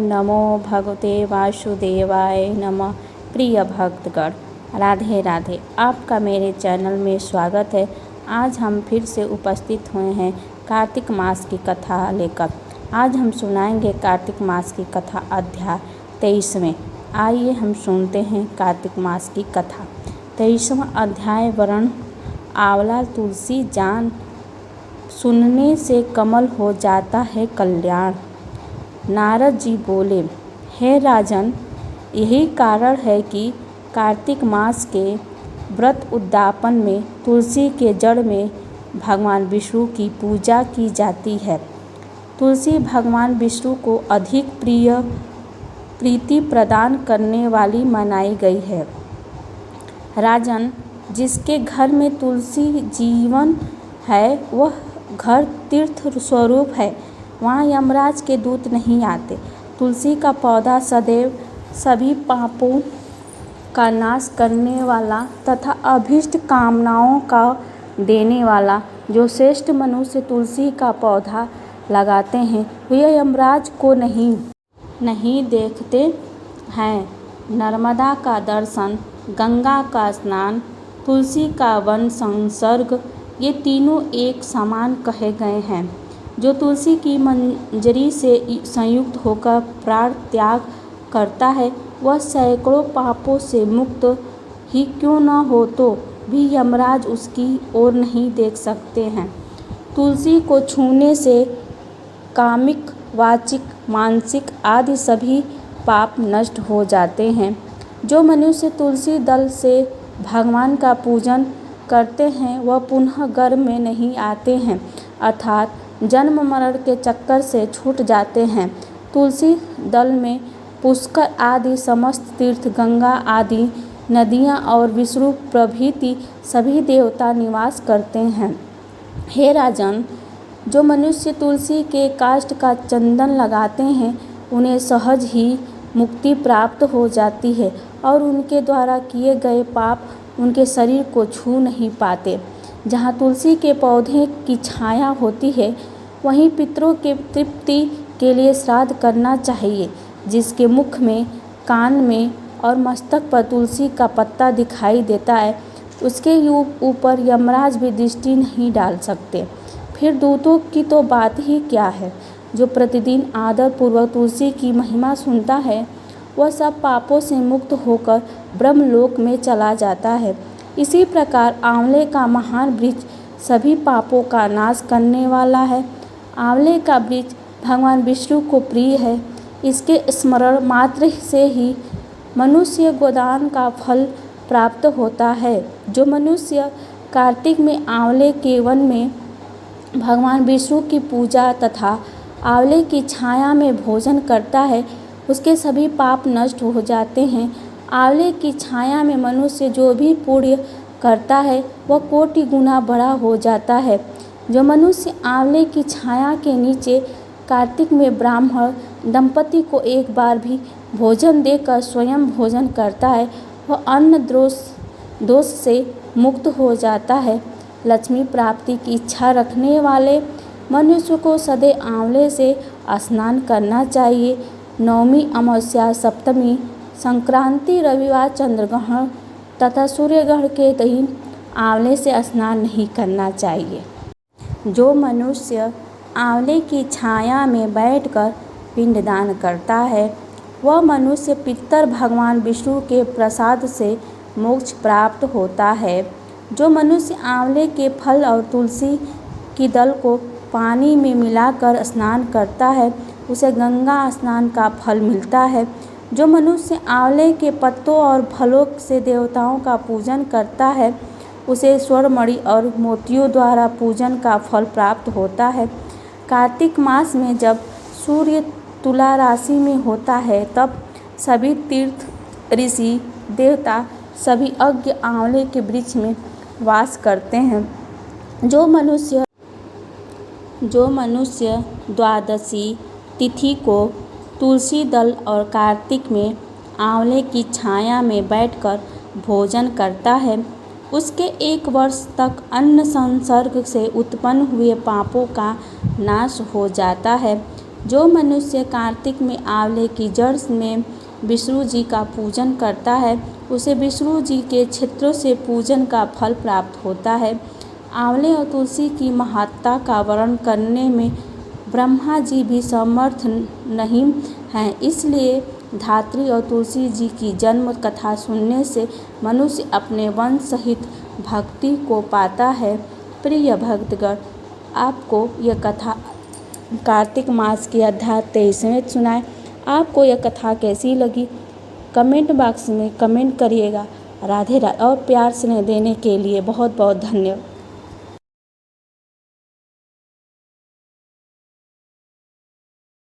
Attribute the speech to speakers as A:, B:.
A: नमो भगवते वासुदेवाय नमः। प्रिय भक्तगण, राधे राधे। आपका मेरे चैनल में स्वागत है। आज हम फिर से उपस्थित हुए हैं कार्तिक मास की कथा लेकर। आज हम सुनाएंगे कार्तिक मास की कथा अध्याय 23 में। आइए हम सुनते हैं कार्तिक मास की कथा। 23वां अध्याय वर्ण आंवला तुलसी जान सुनने से कमल हो जाता है कल्याण। नारद जी बोले, हे राजन, यही कारण है कि कार्तिक मास के व्रत उद्यापन में तुलसी के जड़ में भगवान विष्णु की पूजा की जाती है। तुलसी भगवान विष्णु को अधिक प्रीति प्रदान करने वाली मनाई गई है। राजन, जिसके घर में तुलसी जीवन है वह घर तीर्थ स्वरूप है। वहाँ यमराज के दूत नहीं आते। तुलसी का पौधा सदैव सभी पापों का नाश करने वाला तथा अभीष्ट कामनाओं का देने वाला। जो श्रेष्ठ मनुष्य तुलसी का पौधा लगाते हैं वे यमराज को नहीं देखते हैं। नर्मदा का दर्शन, गंगा का स्नान, तुलसी का वन संसर्ग, ये तीनों एक समान कहे गए हैं। जो तुलसी की मंजरी से संयुक्त होकर प्राण त्याग करता है वह सैकड़ों पापों से मुक्त ही क्यों न हो तो भी यमराज उसकी ओर नहीं देख सकते हैं। तुलसी को छूने से कामिक, वाचिक, मानसिक आदि सभी पाप नष्ट हो जाते हैं। जो मनुष्य तुलसी दल से भगवान का पूजन करते हैं वह पुनः गर्भ में नहीं आते हैं, अर्थात जन्म मरण के चक्कर से छूट जाते हैं। तुलसी दल में पुष्कर आदि समस्त तीर्थ, गंगा आदि नदियाँ और विष्णु प्रभृति सभी देवता निवास करते हैं। हे राजन, जो मनुष्य तुलसी के काष्ठ का चंदन लगाते हैं उन्हें सहज ही मुक्ति प्राप्त हो जाती है और उनके द्वारा किए गए पाप उनके शरीर को छू नहीं पाते। जहाँ तुलसी के पौधे की छाया होती है वहीं पितरों के तृप्ति के लिए श्राद्ध करना चाहिए। जिसके मुख में, कान में और मस्तक पर तुलसी का पत्ता दिखाई देता है उसके ऊपर यमराज भी दृष्टि नहीं डाल सकते। फिर दूतों की तो बात ही क्या है। जो प्रतिदिन आदर पूर्वक तुलसी की महिमा सुनता है वह सब पापों से मुक्त होकर ब्रह्मलोक में चला जाता है। इसी प्रकार आंवले का महान वृक्ष सभी पापों का नाश करने वाला है। आंवले का वृक्ष भगवान विष्णु को प्रिय है। इसके स्मरण मात्र से ही मनुष्य गोदान का फल प्राप्त होता है। जो मनुष्य कार्तिक में आंवले के वन में भगवान विष्णु की पूजा तथा आंवले की छाया में भोजन करता है उसके सभी पाप नष्ट हो जाते हैं। आंवले की छाया में मनुष्य जो भी पुण्य करता है वह कोटि गुना बड़ा हो जाता है। जो मनुष्य आंवले की छाया के नीचे कार्तिक में ब्राह्मण दंपति को एक बार भी भोजन देकर स्वयं भोजन करता है वह अन्न दोष से मुक्त हो जाता है। लक्ष्मी प्राप्ति की इच्छा रखने वाले मनुष्य को सदैव आंवले से स्नान करना चाहिए। नवमी, अमावस्या, सप्तमी, संक्रांति, रविवार, चंद्रग्रहण तथा सूर्यग्रहण के दिन आंवले से स्नान नहीं करना चाहिए। जो मनुष्य आंवले की छाया में बैठकर पिंडदान करता है वह मनुष्य पितर भगवान विष्णु के प्रसाद से मोक्ष प्राप्त होता है। जो मनुष्य आंवले के फल और तुलसी की दल को पानी में मिलाकर स्नान करता है उसे गंगा स्नान का फल मिलता है। जो मनुष्य आंवले के पत्तों और फलों से देवताओं का पूजन करता है उसे स्वर्णमणि और मोतियों द्वारा पूजन का फल प्राप्त होता है। कार्तिक मास में जब सूर्य तुला राशि में होता है तब सभी तीर्थ, ऋषि, देवता, सभी अज्ञ आंवले के वृक्ष में वास करते हैं। जो मनुष्य द्वादशी तिथि को तुलसी दल और कार्तिक में आंवले की छाया में बैठकर भोजन करता है उसके 1 वर्ष तक अन्न संसर्ग से उत्पन्न हुए पापों का नाश हो जाता है। जो मनुष्य कार्तिक में आंवले की जड़ में विष्णु जी का पूजन करता है उसे विष्णु जी के क्षेत्रों से पूजन का फल प्राप्त होता है। आंवले और तुलसी की महत्ता का वर्णन करने में ब्रह्मा जी भी समर्थ नहीं हैं, इसलिए धात्री और तुलसी जी की जन्म कथा सुनने से मनुष्य अपने वंश सहित भक्ति को पाता है। प्रिय भक्तगण, आपको यह कथा कार्तिक मास की अध्याय 23वें सुनाए। आपको यह कथा कैसी लगी कमेंट बॉक्स में कमेंट करिएगा। राधे राधे और प्यार स्नेह देने के लिए बहुत बहुत धन्यवाद।